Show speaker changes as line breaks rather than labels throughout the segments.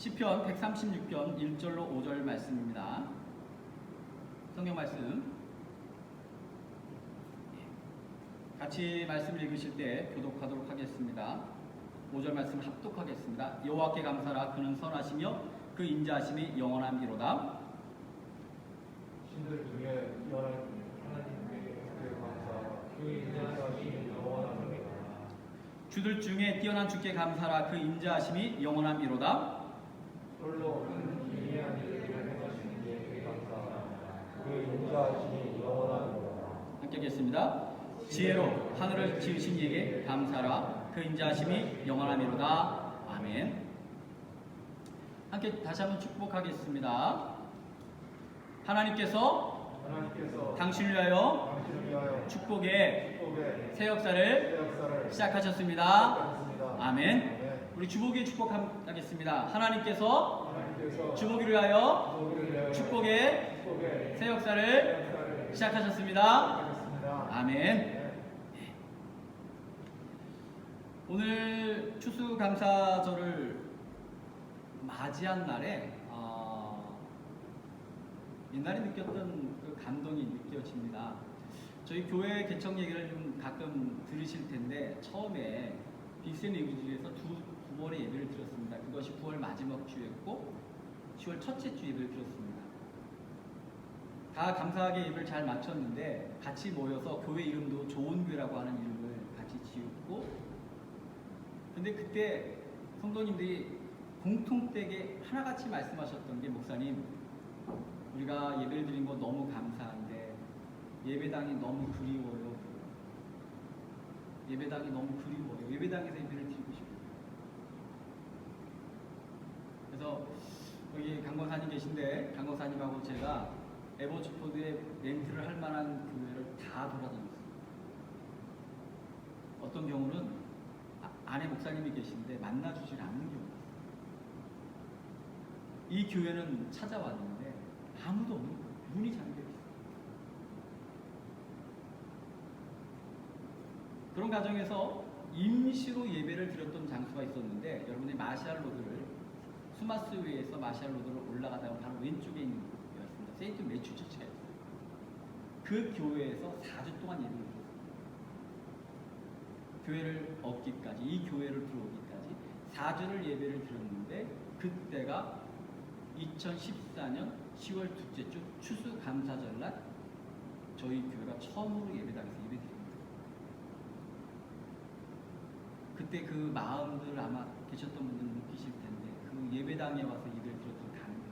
시편 136편 1절로 5절 말씀입니다. 성경 말씀 같이 말씀을 읽으실 때 교독하도록 하겠습니다. 5절 말씀 합독하겠습니다. 여호와께 감사라. 그는 선하시며 그 인자하심이 영원함이로다.
신들 중에 뛰어난 하나님께 감사하라. 그 인자하심이 영원함이로다.
주들 중에 뛰어난 주께 감사라. 그 인자하심이 영원함이로다.
홀로 큰 기이한 일을 행하신 이에게 감사하라. 그 인자하심이 영원함이로다.
함께 읽겠습니다. 지혜로 하늘을 지으신 이에게 감사라. 그 인자하심이 영원함이로다. 아멘. 함께 다시 한번 축복하겠습니다. 하나님께서 당신을 위하여 축복의 새 역사를 시작하셨습니다. 아멘. 우리 주보기의 축복하겠습니다. 하나님께서 주보기를 위하여 축복의 새 역사를 시작하셨습니다. 아멘. 오늘 추수감사절을 맞이한 날에 옛날에 느꼈던 그 감동이 느껴집니다. 저희 교회 개척 얘기를 좀 가끔 들으실 텐데 처음에 빅센 리그에서 두 번의 예배를 드렸습니다. 그것이 9월 마지막 주였고 10월 첫째 주 예배를 드렸습니다. 다 감사하게 예배를 잘 마쳤는데 같이 모여서 교회 이름도 좋은 교회라고 하는 이름을 같이 지었고, 근데 그때 성도님들이 공통되게 하나같이 말씀하셨던 게, 목사님 우리가 예배를 드린 거 너무 감사한데 예배당이 너무 그리워요. 예배당이 너무 그리워요. 예배당에서 예배를 드리고 싶어요. 그래서 여기 강권사님 계신데 강권사님하고 제가 에버주포드에 렌트를 할 만한 교회를 다 돌아다녔어요. 어떤 경우는 안에 목사님이 계신데 만나주질 않는 경우가 있어요. 이 교회는 찾아왔는데 아무도 없는 거예요. 문이 잠겨있어요. 그런 과정에서 임시로 예배를 드렸던 장소가 있었는데, 여러분이 마샬 로드를 수마스웨이에서 마샬 로드를 올라가다가 바로 왼쪽에 있는 교회였습니다. 세인트 매튜 처치가 있어요. 그 교회에서 4주 동안 예배를 드렸어요. 교회를 얻기까지, 이 교회를 들어오기까지 4주를 예배를 드렸는데, 그때가 2014년 10월 둘째 주 추수감사절날 저희 교회가 처음으로 예배당에서 예배드립니다. 그때 그 마음들 아마 계셨던 분들은 느끼실 텐데, 그 예배당에 와서 예배를 드렸던 감격,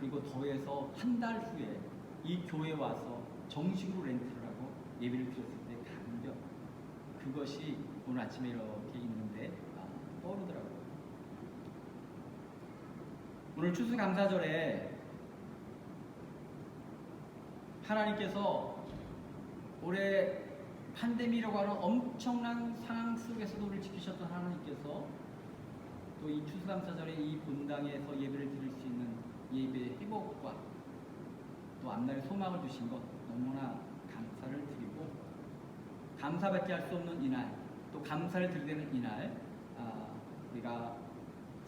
그리고 더해서 한 달 후에 이 교회에 와서 정식으로 렌트를 하고 예배를 드렸을 때 감격, 그것이 오늘 아침에 이렇게 있는데 떠오르더라고요. 오늘 추수감사절에 하나님께서 올해 팬데믹이라고 하는 엄청난 상황 속에서도 우리를 지키셨던 하나님께서 또 이 추수감사절에 이 본당에서 예배를 드릴 수 있는 예배의 회복과 또 앞날의 소망을 주신 것 너무나 감사를 드리고, 감사밖에 할 수 없는 이날, 또 감사를 드리는 이날, 우리가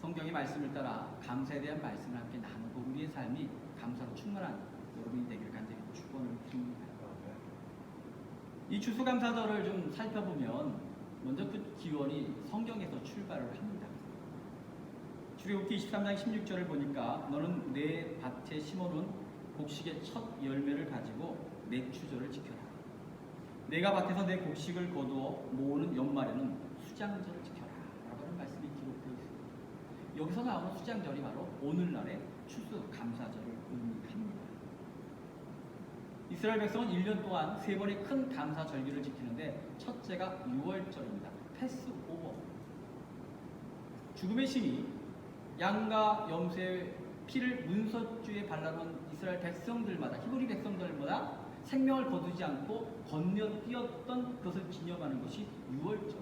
성경의 말씀을 따라 감사에 대한 말씀을 함께 나누고 우리의 삶이 감사로 충만한 여러분이 되기를 간절히 축원을 드립니다. 이 추수감사절을 좀 살펴보면 먼저 그 기원이 성경에서 출발을 합니다. 출애굽기 23장 16절을 보니까 너는 내 밭에 심어놓은 곡식의 첫 열매를 가지고 내 추절을 지켜라. 내가 밭에서 내 곡식을 거두어 모으는 연말에는 수장절을 지켜라 라고 하는 말씀이 기록되어 있습니다. 여기서 나오는 수장절이 바로 오늘날의 추수감사절을 의미합니다. 이스라엘 백성은 1년 동안 3번의 큰 감사절기를 지키는데, 첫째가 6월절입니다. 패스오버. 죽음의 신이 양과 염소의 피를 문석주에 발라놓은 이스라엘 백성들마다, 히브리 백성들마다 생명을 거두지 않고 건너뛰었던 그것을 기념하는 것이 6월절.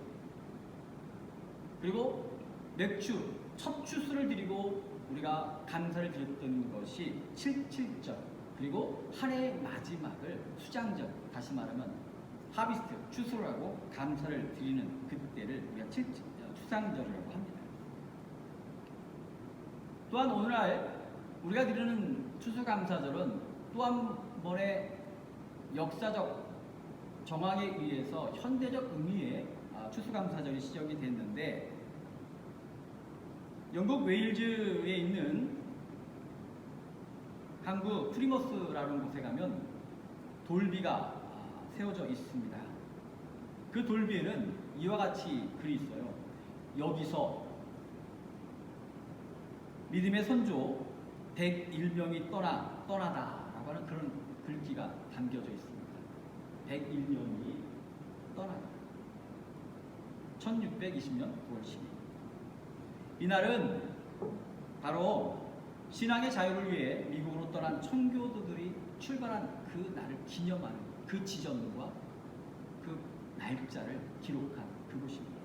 그리고 맥주, 첫 추수를 드리고 우리가 감사를 드렸던 것이 77절. 그리고 한 해의 마지막을 수장절, 다시 말하면 하비스트, 추수를 하고 감사를 드리는 그때를 우리가 추상절이라고 합니다. 또한 오늘날 우리가 드리는 추수감사절은 또 한 번의 역사적 정황에 의해서 현대적 의미의 추수감사절이 시작이 됐는데, 영국 웨일즈에 있는 항구 프리머스라는 곳에 가면 돌비가 세워져 있습니다. 그 돌비에는 이와 같이 글이 있어요. 여기서 믿음의 선조 101명이 떠나다라고 하는 그런 글귀가 담겨져 있습니다. 101명이 떠나다. 1620년 9월 10일. 이날은 바로 신앙의 자유를 위해 미국으로 떠난 청교도들이 출발한 그 날을 기념하는 그 지점과 그 날짜를 기록한 그곳입니다.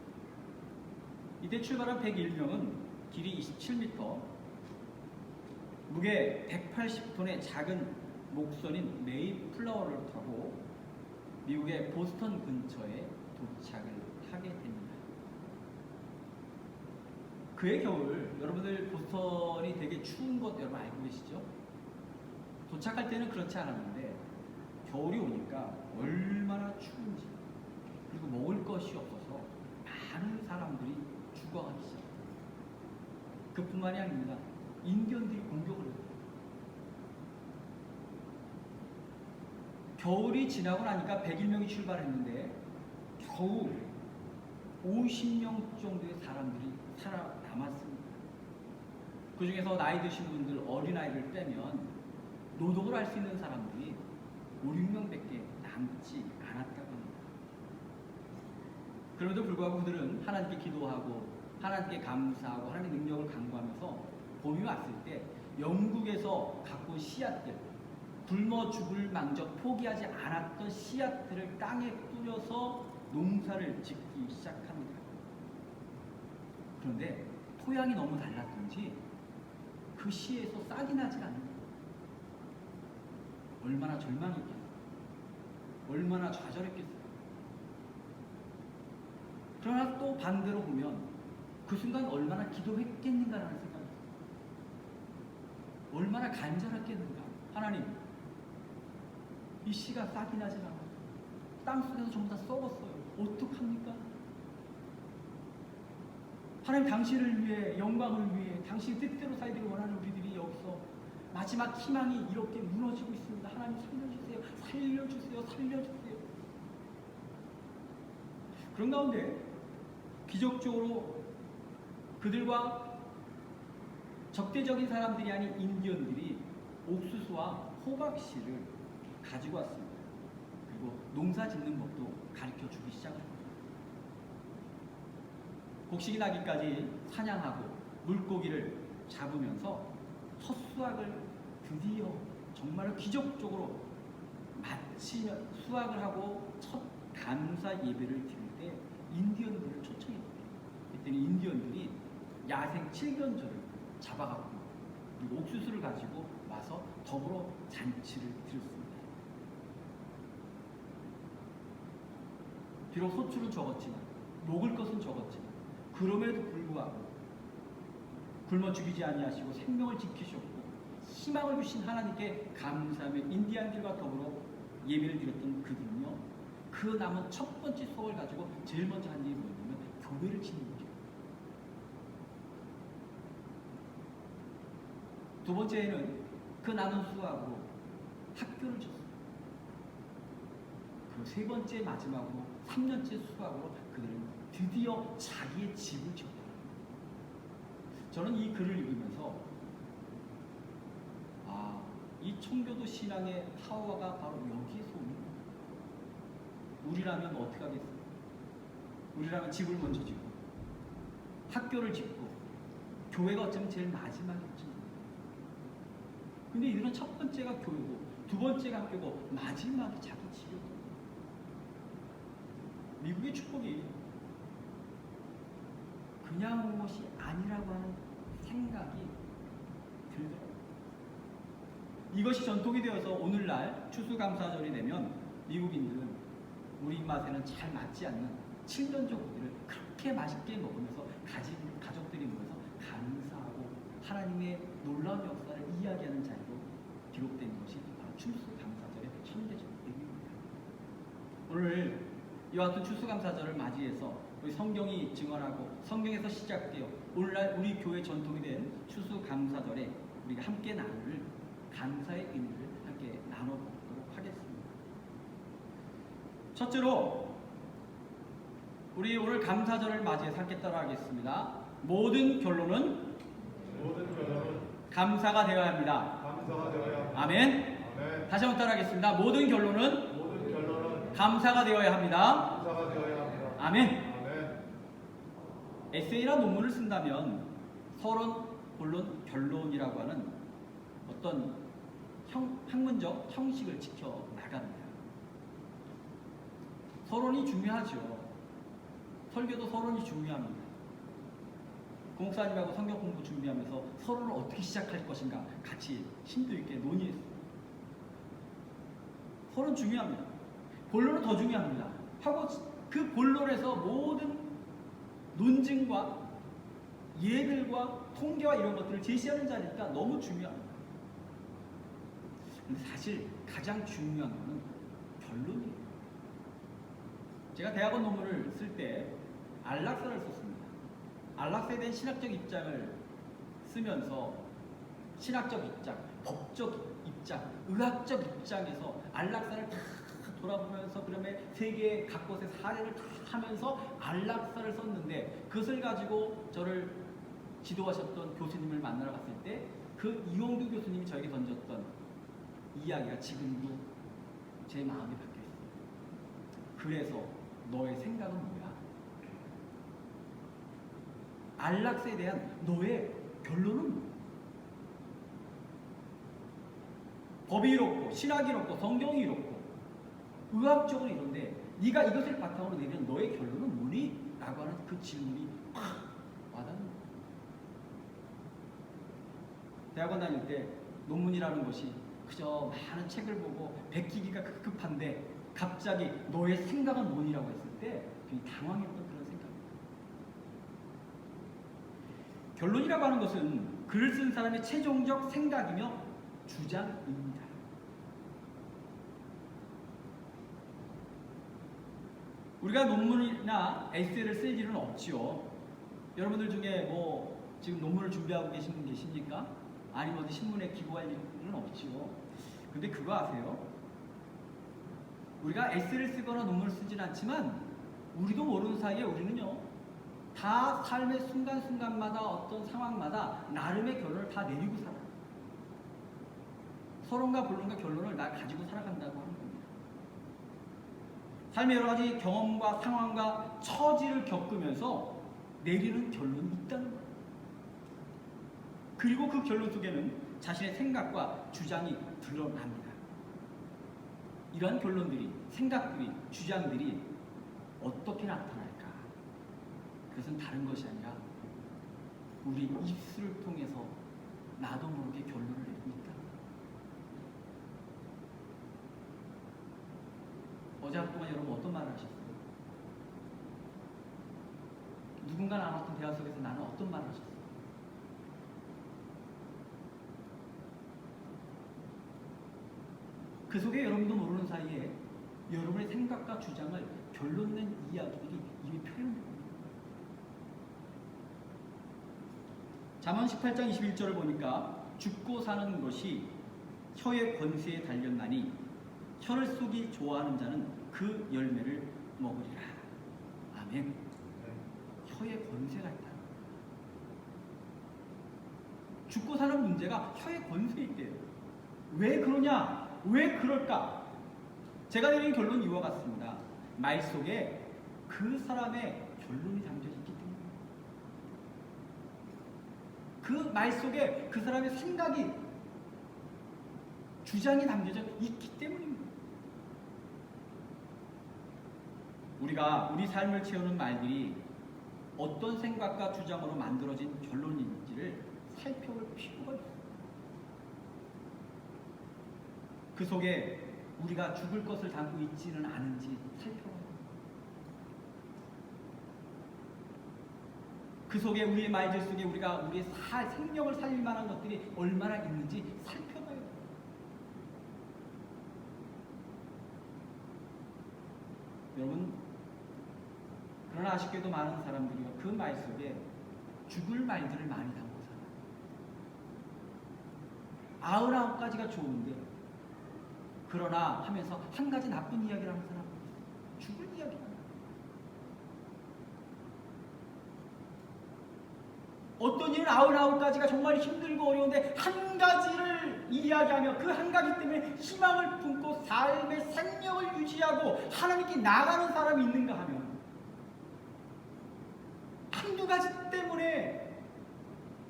이때 출발한 101명은 길이 27m, 무게 180톤의 작은 목선인 메이플라워를 타고 미국의 보스턴 근처에 도착을 하게 됩니다. 그해 겨울, 여러분들 보스턴이 되게 추운 것 여러분 알고 계시죠? 도착할 때는 그렇지 않았는데 겨울이 오니까 얼마나 추운지, 그리고 먹을 것이 없어서 많은 사람들이 죽어가기 시작합니다. 그뿐만이 아닙니다. 인디언들이 공격을 해요. 겨울이 지나고 나니까 101명이 출발했는데 겨우 50명 정도의 사람들이 살아남았습니다. 그 중에서 나이 드신 분들, 어린아이를 빼면 노동을 할 수 있는 사람들이 5, 6명밖에 남지 않았다고 합니다. 그럼에도 불구하고 그들은 하나님께 기도하고 하나님께 감사하고 하나님의 능력을 간구하면서 봄이 왔을 때 영국에서 갖고 온 씨앗들, 굶어 죽을 망정 포기하지 않았던 씨앗들을 땅에 뿌려서 농사를 짓기 시작합니다. 그런데 토양이 너무 달랐던지 그 씨에서 싹이 나지 않는다. 얼마나 절망했겠어요. 얼마나 좌절했겠어요. 그러나 또 반대로 보면 그 순간 얼마나 기도했겠는가라는 생각이 들어요. 얼마나 간절했겠는가. 하나님, 이 씨가 싹이 나질 않아요. 땅속에서 전부 다 썩었어요. 어떡합니까? 하나님, 당신을 위해, 영광을 위해, 당신 뜻대로 살기를 원하는 우리들이 여기서 마지막 희망이 이렇게 무너지고 있습니다. 하나님, 살려주세요. 살려주세요. 살려주세요. 그런 가운데 기적적으로 그들과 적대적인 사람들이 아닌 인디언들이 옥수수와 호박씨를 가지고 왔습니다. 그리고 농사 짓는 법도 가르쳐 주기 시작합니다. 곡식이 나기까지 사냥하고 물고기를 잡으면서 첫 수확을 드디어 정말 기적적으로 마치며 수확을 하고 첫 감사 예배를 드릴 때 인디언들을 초청했대요. 그랬더니 인디언들이 야생 칠견조를 잡아갖고 그리고 옥수수를 가지고 와서 더불어 잔치를 드렸습니다. 비록 소출은 적었지만, 먹을 것은 적었지만, 그럼에도 불구하고 굶어 죽이지 아니하시고 생명을 지키셨고 희망을 주신 하나님께 감사하며 인디안들과 더불어 예배를 드렸던 그들은요, 그 남은 첫 번째 수확을 가지고 제일 먼저 한 일이 뭐냐면 교회를 짓는 거죠. 두 번째는 그 남은 수확으로 학교를 졌습니다. 그리고 세 번째 마지막으로 3년째 수확으로 그들은 드디어 자기의 집을 지었다. 저는 이 글을 읽으면서 이 청교도 신앙의 파워가 바로 여기에서 오는 거예요. 우리라면 어떻게 하겠어요? 우리라면 집을 먼저 짓고 학교를 짓고 교회가 어쩌면 제일 마지막이었죠. 근데 이들은 첫 번째가 교회고 두 번째가 학교고 마지막이 자기 집이었던 거예요. 미국의 축복이 그냥 온 것이 아니라고 하는 생각이 들더라고요. 이것이 전통이 되어서 오늘날 추수감사절이 되면 미국인들은 우리 입맛에는 잘 맞지 않는 7년조 고기를 그렇게 맛있게 먹으면서 가족들이 모여서 감사하고 하나님의 놀라운 역사를 이야기하는 자리로 기록된 것이 바로 추수감사절의 현대적 의미입니다. 오늘 이와 같은 추수감사절을 맞이해서 우리 성경이 증언하고 성경에서 시작되어 오늘날 우리 교회 전통이 된 추수감사절에 우리가 함께 나눌 감사의 의미를 함께 나눠보도록 하겠습니다. 첫째로 우리 오늘 감사절을 맞이해서 함께 따라하겠습니다. 모든 결론은 감사가 되어야 합니다.
감사가 되어야 합니다.
아멘.
아멘.
다시 한번 따라하겠습니다. 모든 결론은 감사가 되어야 합니다.
감사가 되어야 합니다.
아멘.
아멘.
에세이나 논문을 쓴다면 서론, 본론, 결론이라고 하는 어떤 학문적 형식을 지켜 나갑니다. 서론이 중요하죠. 설교도 서론이 중요합니다. 공목사님하고 성경 공부 준비하면서 서론을 어떻게 시작할 것인가 같이 심도 있게 논의했어요. 서론 중요합니다. 본론은 더 중요합니다. 하고 그 본론에서 모든 논증과 예들과 통계와 이런 것들을 제시하는 자리니까 너무 중요합니다. 근데 사실 가장 중요한 것은 결론이에요. 제가 대학원 논문을 쓸 때 안락사를 썼습니다. 안락사에 대한 신학적 입장을 쓰면서 신학적 입장, 법적 입장, 의학적 입장에서 안락사를 다 돌아보면서 그다음에 세계 각곳의 사례를 다 하면서 안락사를 썼는데 그것을 가지고 저를 지도하셨던 교수님을 만나러 갔을 때 그 이용규 교수님이 저에게 던졌던 이야기가 지금도 제 마음에 박혀 있어요. 그래서 너의 생각은 뭐야? 안락사에 대한 너의 결론은 뭐야? 법이 이렇고 신학이 이렇고 성경이 이렇고 의학적으로 이런데 네가 이것을 바탕으로 내리는 너의 결론은 뭐니? 라고 하는 그 질문이 팍 와닿는 거예요. 대학원 다닐 때 논문이라는 것이 그저 많은 책을 보고 베끼기가 급급한데 갑자기 너의 생각은 뭐니라고 했을 때 굉장히 당황했던 그런 생각입니다. 결론이라고 하는 것은 글을 쓴 사람의 최종적 생각이며 주장입니다. 우리가 논문이나 에세이를 쓸 일은 없지요. 여러분들 중에 뭐 지금 논문을 준비하고 계신 분 계십니까? 아니면 어디 신문에 기고할 일은 없지요. 근데 그거 아세요? 우리가 에세이를 쓰거나 논문을 쓰진 않지만 우리도 모르는 사이에 우리는요 다 삶의 순간순간마다 어떤 상황마다 나름의 결론을 다 내리고 살아요. 서론과 본론과 결론을 나 가지고 살아간다고 하는 겁니다. 삶의 여러 가지 경험과 상황과 처지를 겪으면서 내리는 결론이 있다는 거예요. 그리고 그 결론 속에는 자신의 생각과 주장이 드러납니다. 이러한 결론들이, 생각들이, 주장들이 어떻게 나타날까? 그것은 다른 것이 아니라 우리 입술을 통해서 나도 모르게 결론을 내리고 있다. 어제 하루 동안 여러분 어떤 말을 하셨어요? 누군가 나눴던 대화 속에서 나는 어떤 말을 하셨어요? 그 속에 여러분도 모르는 사이에 여러분의 생각과 주장을 결론 낸 이야기들이 이미 표현됩니다. 잠언 18장 21절을 보니까 죽고 사는 것이 혀의 권세에 달렸나니 혀를 쏘기 좋아하는 자는 그 열매를 먹으리라. 아멘. 혀의 권세가 있다. 죽고 사는 문제가 혀의 권세에 있대요. 왜 그러냐? 왜 그럴까? 제가 내린 결론은 이와 같습니다. 말 속에 그 사람의 결론이 담겨 있기 때문에 그 말 속에 그 사람의 생각이 주장이 담겨져 있기 때문입니다. 우리가 우리 삶을 채우는 말들이 어떤 생각과 주장으로 만들어진 결론인지를 살펴볼 필요가 있습니다. 그 속에 우리가 죽을 것을 담고 있지는 않은지 살펴봐야 합니다. 그 속에 우리의 말들 속에 우리가 우리의 생명을 살릴 만한 것들이 얼마나 있는지 살펴봐요. 여러분, 그러나 아쉽게도 많은 사람들이 그 말 속에 죽을 말들을 많이 담고 살아요. 99가지가 좋은데 그러나 하면서 한 가지 나쁜 이야기를 하는 사람이 있어요. 죽을 이야기를 하는 거예요. 어떤 일은 99가지가 정말 힘들고 어려운데 한 가지를 이야기하며 그 한 가지 때문에 희망을 품고 삶의 생명을 유지하고 하나님께 나가는 사람이 있는가 하면 한두 가지 때문에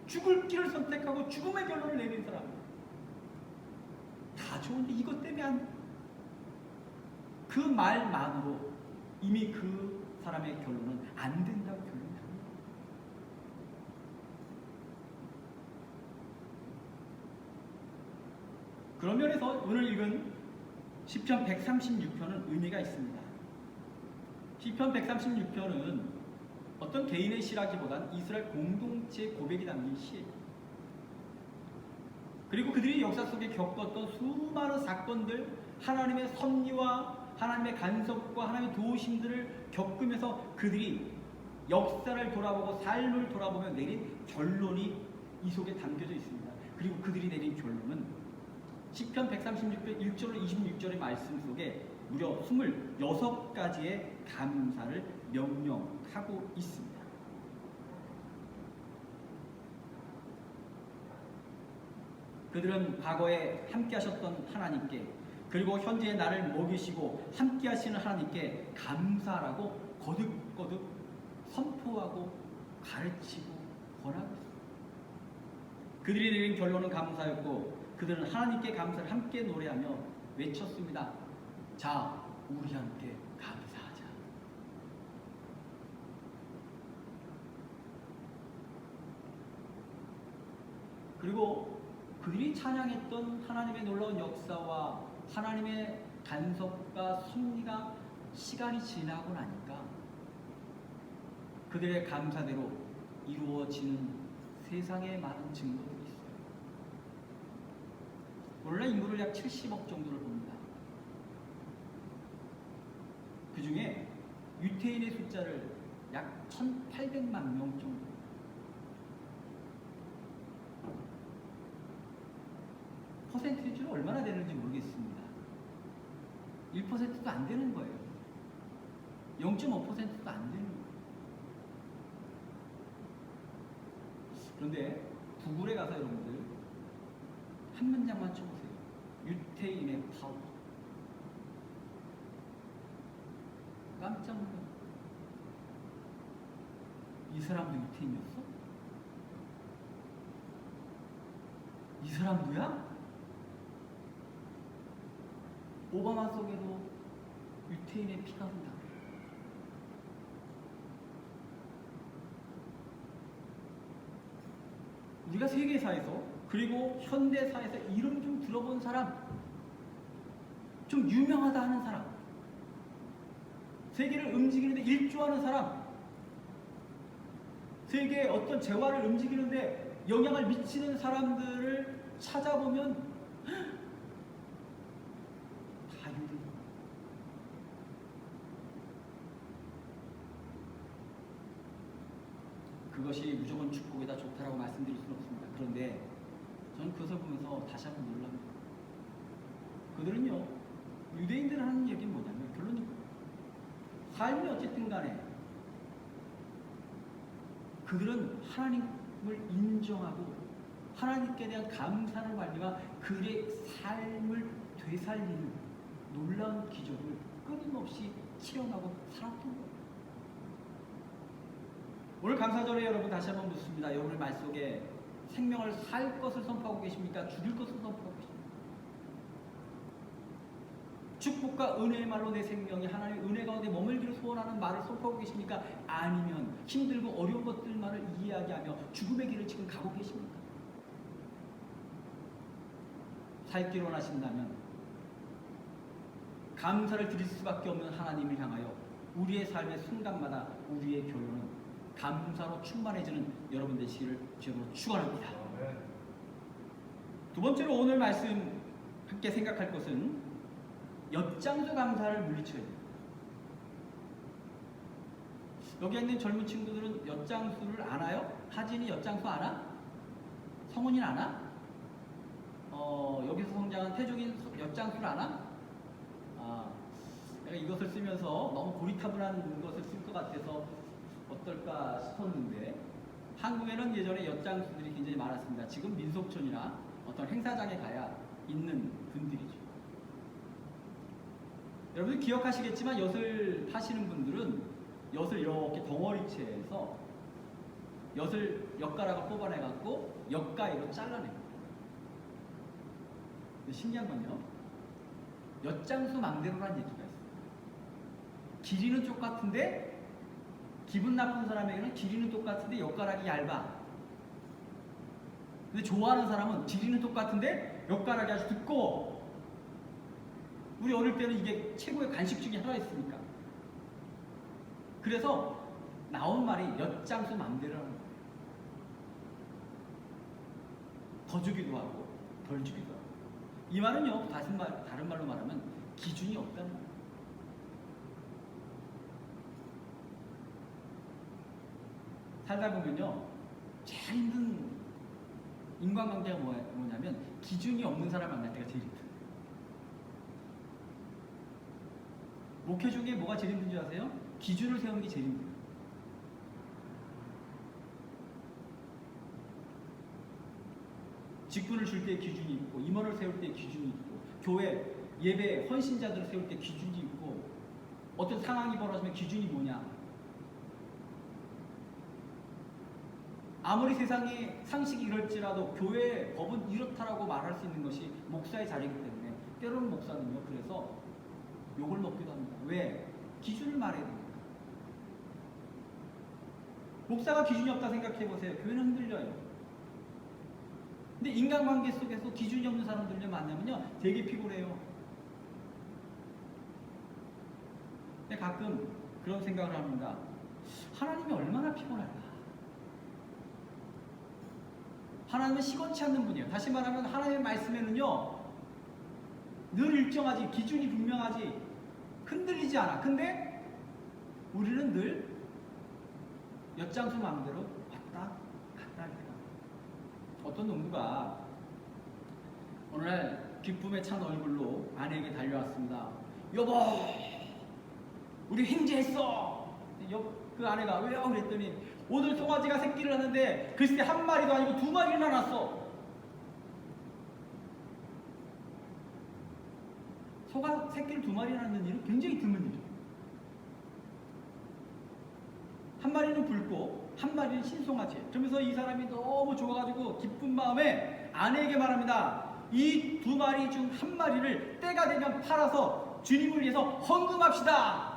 죽을 길을 선택하고 죽음의 결론을 내린 사람 다 좋은데 이것 때문에 그 말만으로 이미 그 사람의 결론은 안 된다고 결론합니다. 그런 면에서 오늘 읽은 시편 136편은 의미가 있습니다. 시편 136편은 어떤 개인의 시라기보단 이스라엘 공동체의 고백이 담긴 시예요. 그리고 그들이 역사 속에 겪었던 수많은 사건들, 하나님의 섭리와 하나님의 간섭과 하나님의 도우심들을 겪으면서 그들이 역사를 돌아보고 삶을 돌아보며 내린 결론이 이 속에 담겨져 있습니다. 그리고 그들이 내린 결론은 시편 136편 1절로 26절의 말씀 속에 무려 26가지의 감사를 명령하고 있습니다. 그들은 과거에 함께 하셨던 하나님께 그리고 현재의 나를 먹이시고 함께 하시는 하나님께 감사라고 거듭거듭 선포하고 가르치고 권하고 있습니다. 그들이 내린 결론은 감사였고 그들은 하나님께 감사를 함께 노래하며 외쳤습니다. 자, 우리 함께 감사하자. 그리고 그들이 찬양했던 하나님의 놀라운 역사와 하나님의 간섭과 섭리가 시간이 지나고 나니까 그들의 감사대로 이루어지는 세상에 많은 증거들이 있어요. 오늘날 인구를 약 70억 정도를 봅니다. 그 중에 유태인의 숫자를 약 1,800만 명 정도. 퍼센티지로 얼마나 되는지 모르겠습니다. 1%도 안 되는 거예요. 0.5%도 안 되는 거예요. 그런데 구글에 가서 여러분들 한 문장만 쳐보세요. 유태인의 파워. 깜짝 놀라요. 이 사람도 유태인이었어? 이 사람 누야? 오바마 속에도 유태인의 피가 흐른다. 우리가 세계사에서 그리고 현대사에서 이름 좀 들어본 사람, 좀 유명하다 하는 사람, 세계를 움직이는데 일조하는 사람, 세계의 어떤 재화를 움직이는데 영향을 미치는 사람들을 찾아보면 다 유대인. 그것이 무조건 축복이다 좋다라고 말씀드릴 수는 없습니다. 그런데 저는 그것을 보면서 다시 한번 놀랍니다. 그들은요, 유대인들 하는 얘기는 뭐냐면 결론이 삶이 어쨌든 간에 그들은 하나님을 인정하고 하나님께 대한 감사를 말미암아 그들의 삶을 되살리는 놀라운 기적을 끊임없이 체험하고 살았던 거예요. 오늘 감사절에 여러분 다시 한번 묻습니다. 여러분의 말 속에 생명을 살 것을 선포하고 계십니까? 죽일 것을 선포하고 계십니까? 축복과 은혜의 말로 내 생명이 하나님의 은혜 가운데 머물기를 소원하는 말을 선포하고 계십니까? 아니면 힘들고 어려운 것들만을 이야기하며 죽음의 길을 지금 가고 계십니까? 살기를 원하신다면 감사를 드릴 수밖에 없는 하나님을 향하여 우리의 삶의 순간마다 우리의 결론은 감사로 충만해지는 여러분 되시기를 주님으로 축원합니다.
아멘.
두 번째로 오늘 말씀 함께 생각할 것은 엿장수 감사를 물리쳐야 됩니다. 여기 있는 젊은 친구들은 엿장수를 아나요? 하진이 엿장수 아나? 성훈이는 아나? 여기서 성장한 태종인 엿장수를 아나? 내가 이것을 쓰면서 너무 고리타분한 것을 쓸 것 같아서 어떨까 싶었는데 한국에는 예전에 엿장수들이 굉장히 많았습니다. 지금 민속촌이나 어떤 행사장에 가야 있는 분들이죠. 여러분 기억하시겠지만 엿을 파시는 분들은 엿을 이렇게 덩어리채에서 엿을 엿가락을 뽑아내 갖고 엿가위로 잘라냅니다. 근데 신기한 건요, 엿장수 망대로라는 얘기가 있어요. 길이는 똑같은데 기분 나쁜 사람에게는 길이는 똑같은데 엿가락이 얇아. 근데 좋아하는 사람은 길이는 똑같은데 엿가락이 아주 두꺼워. 우리 어릴 때는 이게 최고의 간식 중에 하나였으니까. 그래서 나온 말이 엿장수 맘대로라는 거예요. 더 주기도 하고 덜 주기도 하고. 이 말은요, 다른 말로 말하면 기준이 없다는 거예요. 살다 보면요, 제일 힘든 인간관계가 뭐냐면 기준이 없는 사람 만날 때가 제일 힘들어요. 목회 중에 뭐가 제일 힘든지 아세요? 기준을 세우는 게 제일 힘들어요. 직분을 줄 때 기준이 있고, 임원을 세울 때 기준이 있고, 교회 예배 헌신자들을 세울 때 기준이 있고, 어떤 상황이 벌어지면 기준이 뭐냐. 아무리 세상에 상식이 이럴지라도 교회의 법은 이렇다라고 말할 수 있는 것이 목사의 자리이기 때문에 때로는 목사는요, 그래서 욕을 먹기도 합니다. 왜? 기준을 말해야 됩니다. 목사가 기준이 없다 생각해보세요. 교회는 흔들려요. 근데 인간관계 속에서 기준이 없는 사람들을 만나면요, 되게 피곤해요. 근데 가끔 그런 생각을 합니다. 하나님이 얼마나 피곤할까? 하나님은 시건치 않는 분이에요. 다시 말하면 하나님의 말씀에는요, 늘 일정하지, 기준이 분명하지, 흔들리지 않아. 근데 우리는 늘 엿장수 마음대로 왔다 갔다 합니다. 어떤 농부가 어느 날 기쁨에 찬 얼굴로 아내에게 달려왔습니다. 여보, 우리 횡재했어. 그 아내가 왜요? 그랬더니 오늘 송아지가 새끼를 하는데 글쎄 한 마리도 아니고 두 마리나 났어. 소가 새끼를 두 마리 낳는 일은 굉장히 드문 일이에요. 한 마리는 붉고 한 마리는 신송아지예요. 그러면서 이 사람이 너무 좋아가지고 기쁜 마음에 아내에게 말합니다. 이 두 마리 중 한 마리를 때가 되면 팔아서 주님을 위해서 헌금합시다.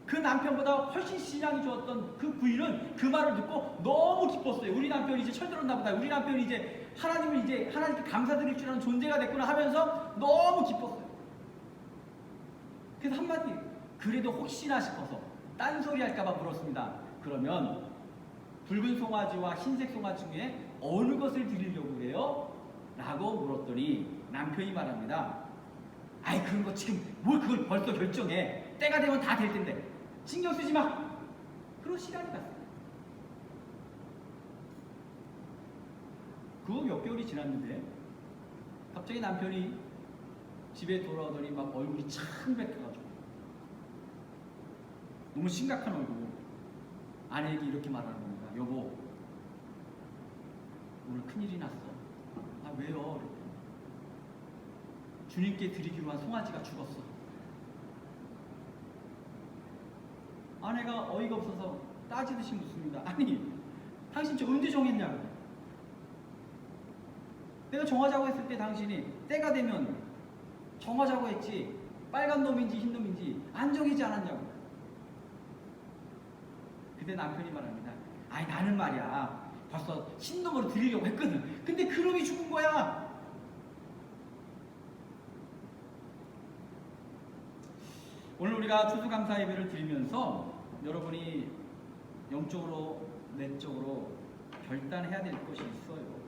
그 남편보다 훨씬 신앙이 좋았던 그 부인은 그 말을 듣고 너무 기뻤어요. 우리 남편이 이제 철들었나 보다. 우리 남편이 이제 하나님께 감사드릴 줄 아는 존재가 됐구나 하면서 너무 기뻤어요. 그래서 한마디, 그래도 혹시나 싶어서 딴소리 할까봐 물었습니다. 그러면 붉은 송아지와 흰색 송아지 중에 어느 것을 드리려고 그래요? 라고 물었더니 남편이 말합니다. 아이, 그런 거 지금 뭘 그걸 벌써 결정해. 때가 되면 다 될 텐데 신경 쓰지 마. 그런 시간이 갔어요. 그 후 몇 개월이 지났는데 갑자기 남편이 집에 돌아오더니 막 얼굴이 창백해가지고 너무 심각한 얼굴로 아내에게 이렇게 말하는 겁니다. 여보, 오늘 큰일이 났어. 아, 왜요? 그랬더니 주님께 드리기로 한 송아지가 죽었어. 아내가 어이가 없어서 따지듯이 묻습니다. 아니, 당신 저 언제 정했냐고. 내가 정하자고 했을 때 당신이 때가 되면 정하자고 했지 빨간 놈인지 흰 놈인지 안 정해지 않았냐고. 근데 남편이 말합니다. 아니, 나는 말이야 벌써 흰 놈으로 드리려고 했거든. 근데 그 놈이 죽은 거야. 오늘 우리가 추수감사 예배를 드리면서 여러분이 영적으로, 내적으로 결단해야 될 것이 있어요.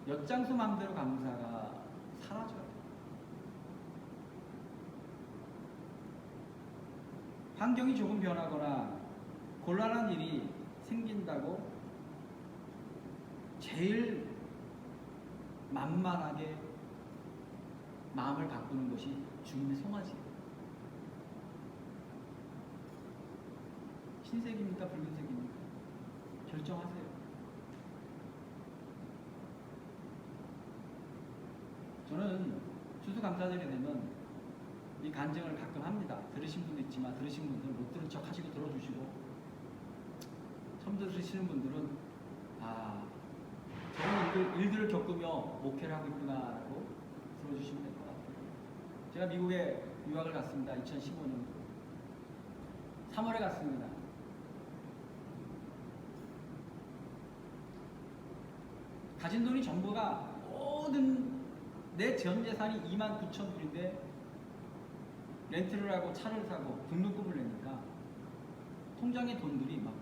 엿장수 마음대로 감사가 사라져요. 환경이 조금 변하거나 곤란한 일이 생긴다고 제일 만만하게 마음을 바꾸는 것이 주님의 송아지예요. 흰색입니까? 붉은색입니까? 결정하세요. 저는 추수감사절이 되면 이 간증을 가끔 합니다. 들으신 분도 있지만 들으신 분들은 못 들은 척 하시고 들어주시고, 처음 들으시는 분들은 저런 일들을 겪으며 목회를 하고 있구나라고 들어주시면 될 것 같아요. 제가 미국에 유학을 갔습니다. 2015년 3월에 갔습니다. 가진 돈이 전부가 모든 내 전 재산이 29,000불인데 렌트를 하고 차를 사고 등록금을 내니까 통장의 돈들이 막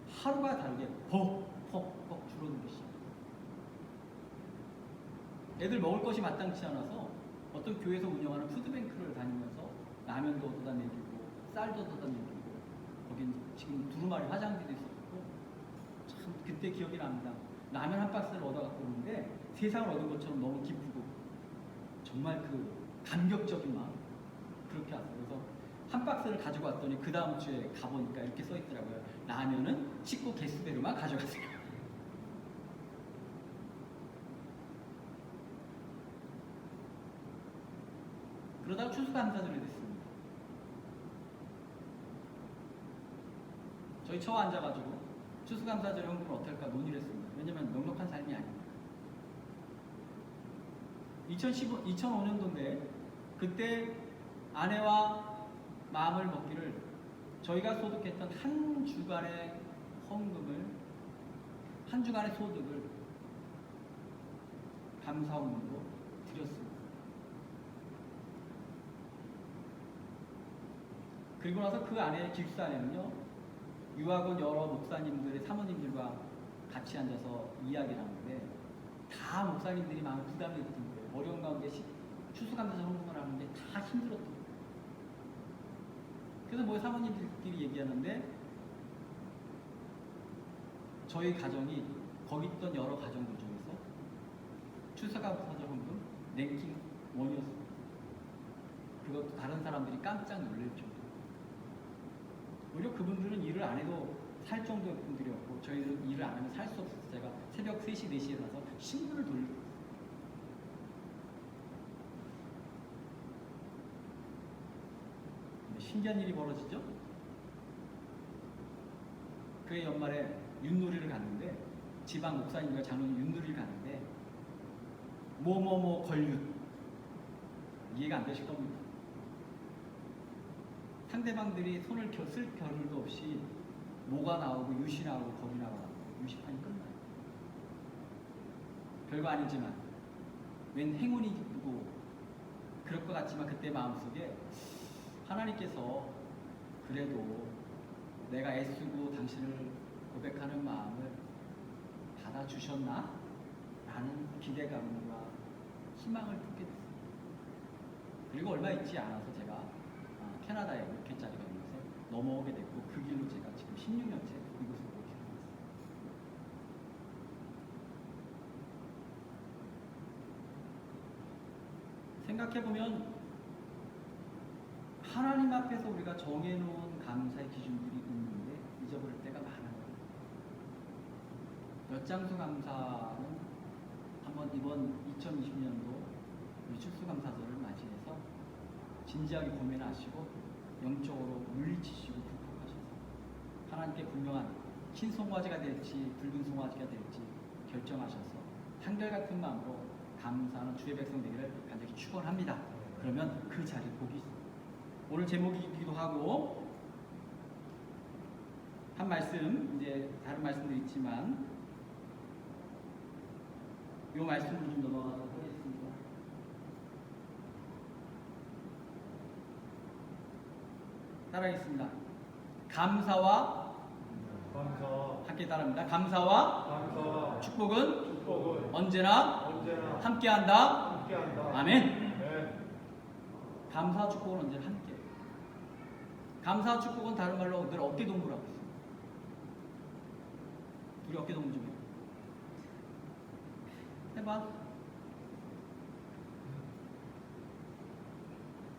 하루가 다르게 퍽퍽퍽 줄어들기 시작해요. 애들 먹을 것이 마땅치 않아서 어떤 교회에서 운영하는 푸드뱅크를 다니면서 라면도 얻어다 먹이고 쌀도 얻어다 먹이고, 거긴 지금 두루마리 화장지도 있었고, 참 그때 기억이 납니다. 라면 한 박스를 얻어갖고 오는데 세상을 얻은 것처럼 너무 기쁘고 정말 그 감격적인 마음, 그렇게 왔어요. 그래서 한 박스를 가지고 왔더니 그 다음 주에 가보니까 이렇게 써있더라고요. 라면은 식구 개수대로만 가져가세요. 그러다가 추수감사절이 됐습니다. 저희 처 앉아가지고 추수감사절 헌금을 어떻게 할까 논의를 했습니다. 왜냐면 넉넉한 삶이 아닙니다. 2005년도인데 그때 아내와 마음을 먹기를 저희가 소득했던 한 주간의 헌금을, 한 주간의 소득을 감사헌금으로 드렸습니다. 그리고 나서 그 안에 기숙사 안에는요, 유학원 여러 목사님들의 사모님들과 같이 앉아서 이야기를 하는데 다 목사님들이 마음 부담이 있던 거예요. 어려운 가운데 추수감사절 헌금을 하는 게 다 힘들었던 거예요. 그래서 뭐 사모님들끼리 얘기하는데 저희 가정이 거기 있던 여러 가정들 중에서 추수감사절 헌금 랭킹 1이었습니다. 그것도 다른 사람들이 깜짝 놀랄 정도. 오히려 그분들은 일을 안 해도 살 정도의 분들이었고 저희는 일을 안 하면 살 수 없어서 제가 새벽 3시, 4시에 일어나서 신문을 돌리고 있어요. 근데 신기한 일이 벌어지죠? 그해 연말에 윷놀이를 갔는데, 지방 목사님과 장로님 윷놀이를 갔는데 뭐뭐뭐 걸윷, 이해가 안 되실 겁니다. 상대방들이 손을 쓸 겨를도 없이 뭐가 나오고 윷이 나오고 겁이 나오고 윷판이 끝나요. 별거 아니지만 웬 행운이 기쁘고 그럴 것 같지만 그때 마음속에 하나님께서 그래도 내가 애쓰고 당신을 고백하는 마음을 받아주셨나? 라는 기대감과 희망을 품게 됐어요. 그리고 얼마 있지 않아서 제가 캐나다에 목회자리가 있어서 넘어오게 됐고 그 길로 제가 지금 16년째 이곳을 목회하고 있습니다. 생각해보면 하나님 앞에서 우리가 정해놓은 감사의 기준들이 있는데 잊어버릴 때가 많아요. 엿장수 감사는 한번 이번 2020년도 추수감사절을 맞이해서 진지하게 고민하시고 영적으로 물리치시고 극복하셔서 하나님께 분명한 흰 송아지가 될지 붉은 송아지가 될지 결정하셔서 한결같은 마음으로 감사하는 주의 백성 되기를 간절히 축원합니다. 그러면 그 자리에 복이 있습니다. 오늘 제목이기도 하고 한 말씀, 이제 다른 말씀도 있지만 이 말씀으로 좀 넘어가도록 하겠습니다. 따라하겠습니다. 감사와
감사와
함께 따릅니다. 감사와
감사와
축복은
축복은
언제나
언제나
함께한다.
함께한다.
아멘.
네.
감사와 축복은 언제나 함께. 감사와 축복은 다른 말로 늘 어깨 동무라고 있습니다. 우리 어깨 동무 좀 해봐.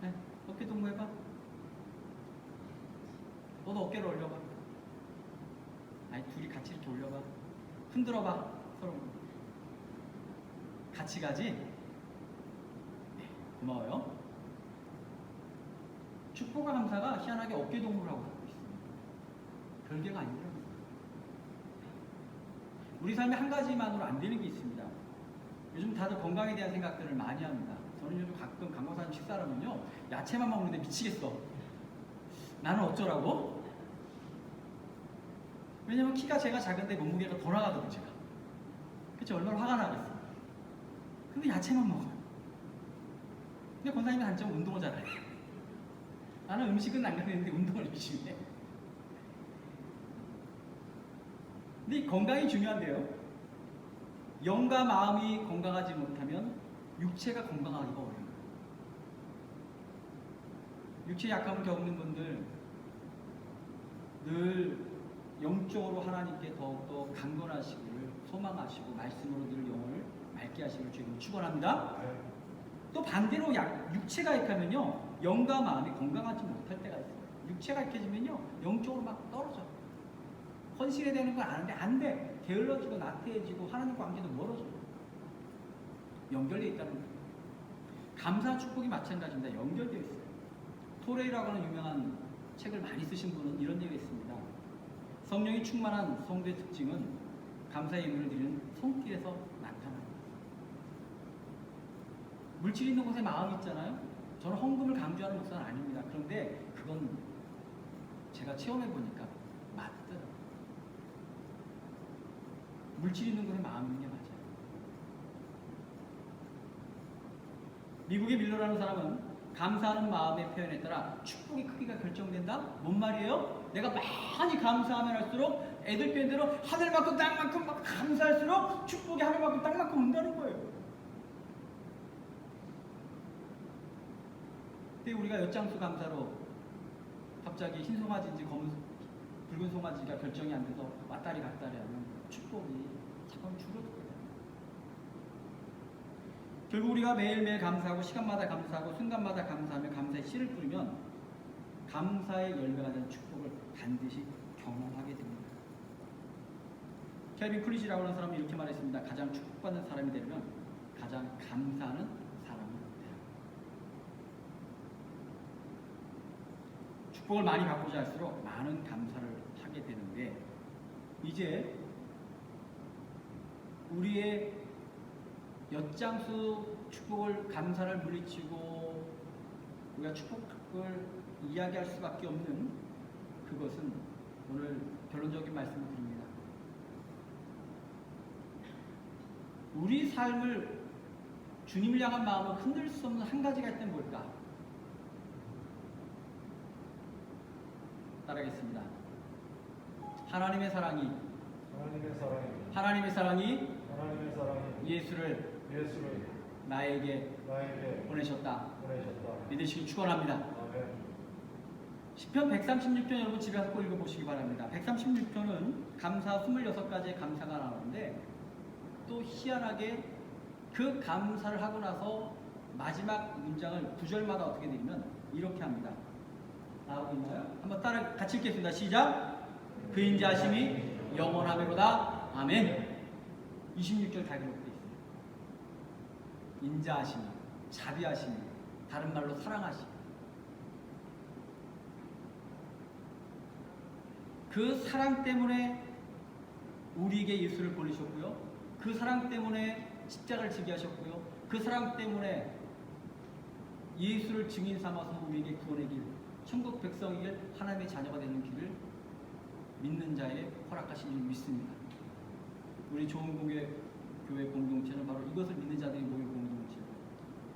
네, 어깨 동무 해봐. 너도 어깨를 올려봐. 아니 둘이 같이 이렇게 올려봐. 흔들어봐. 서로. 같이 가지? 네, 고마워요. 축복과 감사가 희한하게 어깨 동무라고 하고 있습니다. 별개가 아니더라고요. 우리 삶에 한 가지만으로 안 되는 게 있습니다. 요즘 다들 건강에 대한 생각들을 많이 합니다. 저는 요즘 가끔 간호사님 식사하면요 야채만 먹는데 미치겠어. 나는 어쩌라고? 왜냐면 키가 제가 작은데 몸무게가 더 나가거든요. 제가. 그치 얼마나 화가 나겠어. 근데 야채만 먹어요. 근데 권사님의 단점은 운동을 잘해요. 나는 음식은 안 가는데 운동을 열심히 해. 근데 건강이 중요한데요. 영과 마음이 건강하지 못하면 육체가 건강하기가 어려워요. 육체 약함을 겪는 분들 늘 영적으로 하나님께 더욱더 강건하시기를 소망하시고 말씀으로 늘 영혼을 맑게 하시기를 주님으로 축원합니다. 또 반대로 육체가 약하면요 영과 마음이 건강하지 못할 때가 있어요. 육체가 약해지면요 영적으로 막 떨어져. 헌신해야 되는 건 아는데 안 돼. 게을러지고 나태해지고 하나님 관계도 멀어져. 연결되어 있다는 거예요. 감사 축복이 마찬가지입니다. 연결되어 있어요. 토레이라고 하는 유명한 책을 많이 쓰신 분은 이런 얘기가 있습니다. 성령이 충만한 성도의 특징은 감사의 의미를 드리는 손길에서 나타납니다. 물질 있는 곳에 마음이 있잖아요. 저는 헌금을 강조하는 목사는 아닙니다. 그런데 그건 제가 체험해 보니까 맞더라고요. 물질 있는 곳에 마음 있는 게 맞아요. 미국의 밀러라는 사람은 감사하는 마음의 표현에 따라 축복의 크기가 결정된다? 뭔 말이에요? 내가 많이 감사하면 할수록 애들 표현대로 하늘만큼 땅만큼 막 감사할수록 축복이 하늘만큼 땅만큼 온다는 거예요. 근데 우리가 엿장수 감사로 갑자기 흰 송아지인지 붉은 송아지가 결정이 안 돼서 왔다리 갔다리 하면 축복이 잠깐 줄어들어요. 결국 우리가 매일매일 감사하고 시간마다 감사하고 순간마다 감사하며 감사의 씨를 뿌리면 감사의 열매가 되는 축복을 반드시 경험하게 됩니다. 켈빈 클리시라고 하는 사람이 이렇게 말했습니다. 가장 축복받는 사람이 되려면 가장 감사하는 사람이 되라. 축복을 많이 받고자 할수록 많은 감사를 하게 되는데 이제 우리의 엿장수 축복을 감사를 물리치고 우리가 축복을 이야기할 수밖에 없는 그것은 오늘 결론적인 말씀을 드립니다. 우리 삶을 주님을 향한 마음을 흔들 수 없는 한 가지가 있다면 뭘까? 따라하겠습니다. 하나님의 사랑이
하나님의 사랑이
예수를 나에게 보내셨다. 믿으시기 축원합니다.
아멘.
시편 136편 여러분 집에 가서 꼭 읽어보시기 바랍니다. 136편은 감사 26가지의 감사가 나오는데 또 희한하게 그 감사를 하고 나서 마지막 문장을 구절마다 어떻게 드리면 이렇게 합니다. 나오고 있나요? 한번 따라 같이 읽겠습니다. 시작. 그 인자하심이 영원하리로다. 아멘. 26절 다 기록되어 있습니다. 인자하심이, 자비하심이, 다른 말로 사랑하심이. 그 사랑 때문에 우리에게 예수를 보내셨고요. 그 사랑 때문에 십자가를 지게 하셨고요. 그 사랑 때문에 예수를 증인 삼아서 우리에게 구원의 길, 천국 백성이길 하나님의 자녀가 되는 길을 믿는 자에 허락하신 줄 믿습니다. 우리 좋은 교회 공동체는 바로 이것을 믿는 자들이 모인 공동체고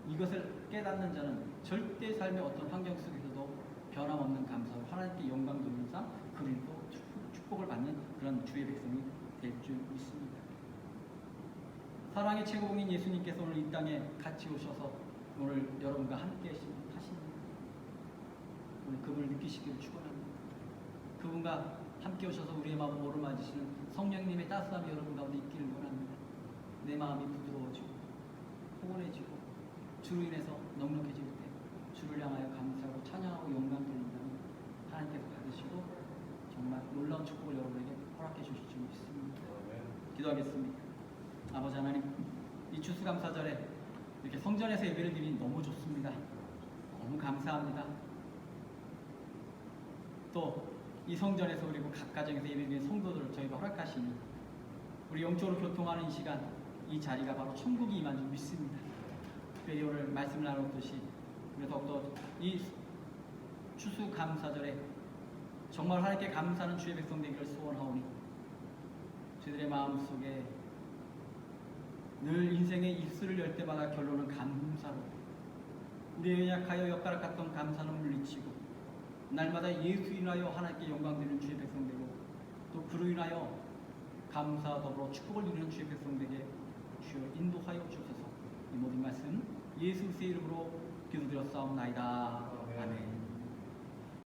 이것을 깨닫는 자는 절대 삶의 어떤 환경 속에서도 변함없는 감사로 하나님께 영광 돌리는 삶 그리고 축복을 받는 그런 주의 백성이 될 줄 믿습니다. 사랑의 최고봉인 예수님께서 오늘 이 땅에 같이 오셔서 오늘 여러분과 함께 하십니다. 오늘 그분을 느끼시기를 축원합니다. 그분과 함께 오셔서 우리의 마음을 오르맞으시는 성령님의 따스함이 여러분 가운데 있기를 원합니다. 내 마음이 부드러워지고 포근해지고 주로 인해서 넉넉해질 때 주를 향하여 감사하고 찬양하고 영광 돌린다면 하나님께서 받으시고 정말 놀라운 축복을 여러분에게 허락해 주실 줄 믿습니다. 기도하겠습니다. 아버지 하나님, 이 추수감사절에 이렇게 성전에서 예배를 드리니 너무 좋습니다. 너무 감사합니다. 또 이 성전에서 그리고 각 가정에서 예배드리는 성도들을 저희가 허락하시니 우리 영적으로 교통하는 이 시간, 이 자리가 바로 천국이 임한 줄 믿습니다. 특별히 오늘 말씀을 나눴듯이 우리 더욱더 이 추수감사절에 정말 하나님께 감사하는 주의 백성 되기를 소원하오니 저희들의 마음속에 늘 인생의 입술을 열 때마다 결론은 감사로 우리의 연약하여 엿가락 같던 감사는 물리치고 날마다 예수 인하여 하나님께 영광 드리는 주의 백성 되고 또 그로 인하여 감사 더불어 축복을 누리는 주의 백성 되게 주여 인도하여 주소서. 이 모든 말씀 예수 그리스도의 이름으로 기도드렸사옵나이다. 아멘.